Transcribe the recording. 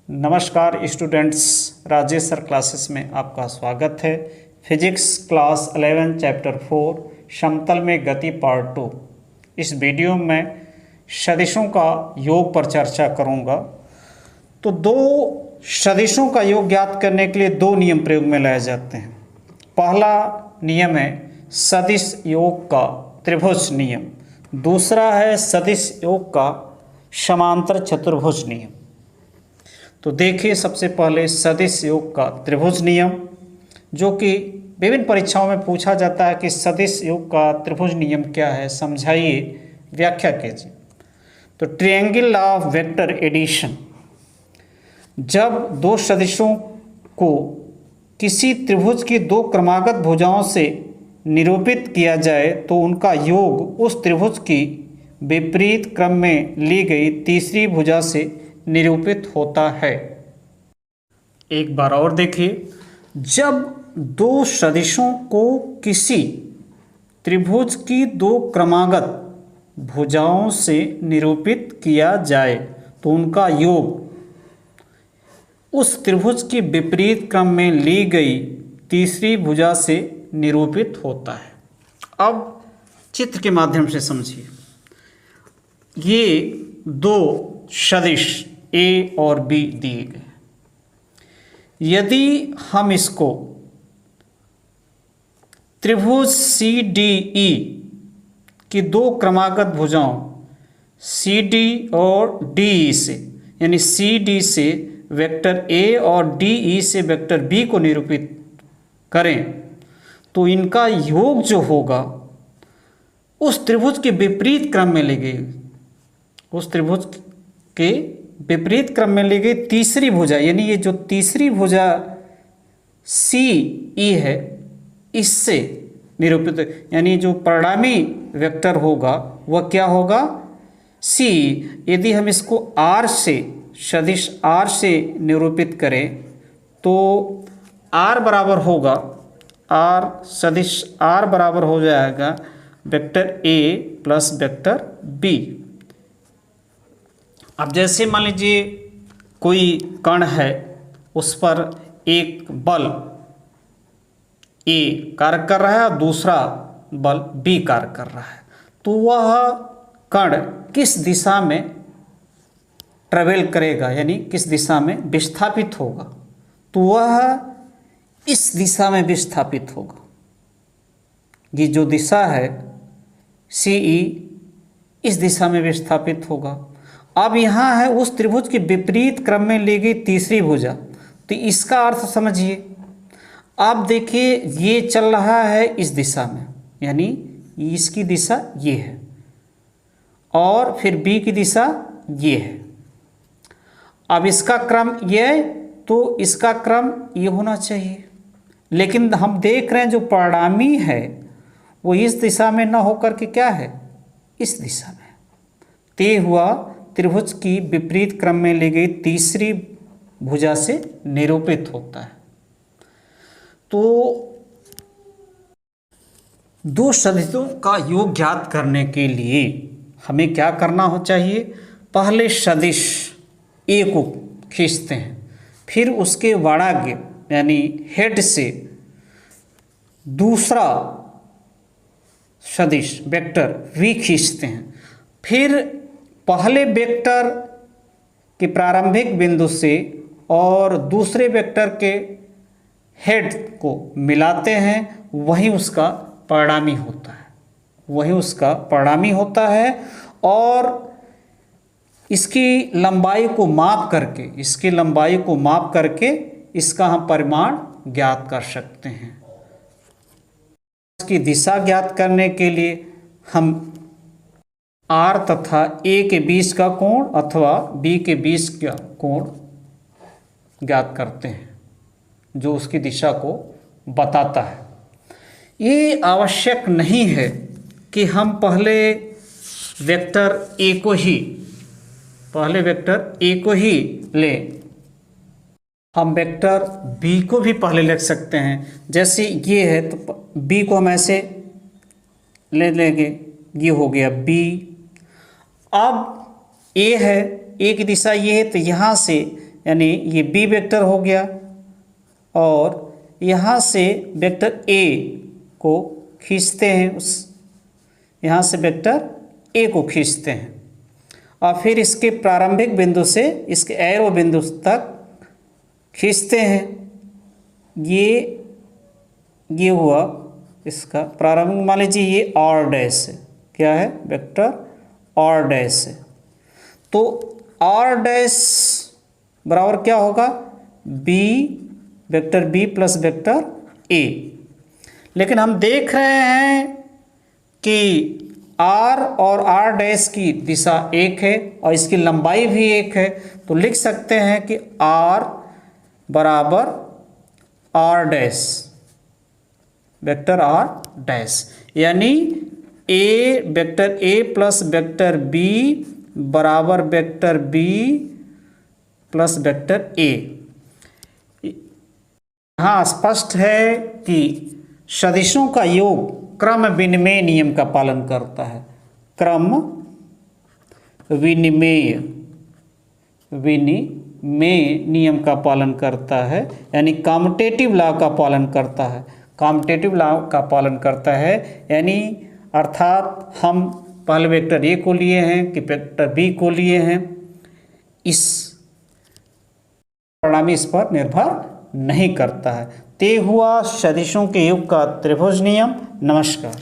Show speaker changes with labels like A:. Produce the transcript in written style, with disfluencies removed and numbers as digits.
A: नमस्कार students, Rajesh sir classes में आपका स्वागत है। फिजिक्स क्लास 11 चैप्टर 4 समतल में गति पार्ट 2। इस वीडियो में सदिशों का योग पर चर्चा करूंगा। तो दो सदिशों का योग ज्ञात करने के लिए दो नियम प्रयोग में लाए जाते हैं। पहला नियम है सदिश योग का त्रिभुज नियम, दूसरा है सदिश योग का समांतर चतुर्भुज नियम। तो देखिए, सबसे पहले सदिश योग का त्रिभुज नियम, जो कि विभिन्न परीक्षाओं में पूछा जाता है कि सदिश योग का त्रिभुज नियम क्या है, समझाइए, व्याख्या कीजिए। तो ट्रायंगल ऑफ वेक्टर एडिशन, जब दो सदिशों को किसी त्रिभुज की दो क्रमागत भुजाओं से निरूपित किया जाए तो उनका योग उस त्रिभुज की विपरीत क्रम में ली गई तीसरी भुजा से निरूपित होता है। एक बार और देखिए, जब दो सदिशों को किसी त्रिभुज की दो क्रमागत भुजाओं से निरूपित किया जाए तो उनका योग उस त्रिभुज की विपरीत क्रम में ली गई तीसरी भुजा से निरूपित होता है। अब चित्र के माध्यम से समझिए, ये दो सदिश ए और बी दिए गए। यदि हम इसको त्रिभुज सी डी ई की दो क्रमागत भुजाओं सी डी और डी ई से, यानी सी डी से वेक्टर ए और डी ई से वेक्टर बी को निरूपित करें तो इनका योग जो होगा उस त्रिभुज के विपरीत क्रम में ली गई, उस त्रिभुज के विपरीत क्रम में ली गई तीसरी भुजा, यानी ये जो तीसरी भुजा सी ई है इससे निरूपित, यानी जो परिणामी वेक्टर होगा वह क्या होगा, सी। यदि हम इसको आर से, सदिश आर से निरूपित करें तो आर बराबर होगा, आर सदिश आर बराबर हो जाएगा vector A plus vector B. अब जैसे मान लीजिए कोई कण है, उस पर एक बल ए कार्य कर रहा है और दूसरा बल बी कार्य कर रहा है, तो वह कण किस दिशा में ट्रेवल करेगा, यानी किस दिशा में विस्थापित होगा, तो वह इस दिशा में विस्थापित होगा। ये जो दिशा है सी ई, इस दिशा में विस्थापित होगा। अब यहाँ है उस त्रिभुज के विपरीत क्रम में ली गई तीसरी भुजा, तो इसका अर्थ समझिए। आप देखिए, ये चल रहा है इस दिशा में, यानी इसकी दिशा ये है और फिर बी की दिशा ये है। अब इसका क्रम ये है तो इसका क्रम ये होना चाहिए, लेकिन हम देख रहे हैं जो परिणामी है वो इस दिशा में न होकर के क्या है, इस दिशा में। ते हुआ त्रिभुज की विपरीत क्रम में ली गई तीसरी भुजा से निरूपित होता है। तो दो सदिशों का योग ज्ञात करने के लिए हमें क्या करना हो चाहिए, पहले सदिश ए को खींचते हैं, फिर उसके वाड़ागे यानी हेड से दूसरा सदिश वेक्टर वी खींचते हैं, फिर पहले वेक्टर के प्रारंभिक बिंदु से और दूसरे वेक्टर के हेड को मिलाते हैं, वही उसका परिणामी होता है, वही उसका परिणामी होता है। और इसकी लंबाई को माप करके, इसकी लंबाई को माप करके इसका हम परिमाण ज्ञात कर सकते हैं। इसकी दिशा ज्ञात करने के लिए हम आर तथा ए के बीच का कोण अथवा बी के बीच का कोण ज्ञात करते हैं, जो उसकी दिशा को बताता है। ये आवश्यक नहीं है कि हम पहले वेक्टर ए को ही लें, हम वेक्टर बी को भी पहले लिख सकते हैं। जैसे ये है तो बी को हम ऐसे ले लेंगे, ये हो गया बी। अब ए है, ए की दिशा ये है, तो यहाँ से यानी ये बी वेक्टर हो गया और यहाँ से वेक्टर ए को खींचते हैं, उस यहाँ से वेक्टर ए को खींचते हैं और फिर इसके प्रारंभिक बिंदु से इसके एरो बिंदु तक खींचते हैं। ये हुआ इसका प्रारंभिक, मान लीजिए ये आर डैश है, क्या है, वेक्टर आर डैश है। तो आर डैश बराबर क्या होगा, B, vector B plus vector A. लेकिन हम देख रहे हैं कि आर और आर डैश की दिशा एक है और इसकी लंबाई भी एक है, तो लिख सकते हैं कि आर बराबर R dash, vector R dash, यानी A, vector A plus vector B बराबर vector B plus vector A. यहाँ स्पष्ट है कि सदिशों का योग क्रम विनिमेय नियम का पालन करता है। क्रम विनिमेय नियम का पालन करता है, यानी कॉम्यूटेटिव लॉ का पालन करता है। कॉम्यूटेटिव लॉ का पालन करता है यानी अर्थात हम पहले वेक्टर ए को लिए हैं कि वेक्टर बी को लिए हैं, इस परिणामी इस पर निर्भर नहीं करता है। ते हुआ सदिशों के योग का त्रिभुज नियम। नमस्कार।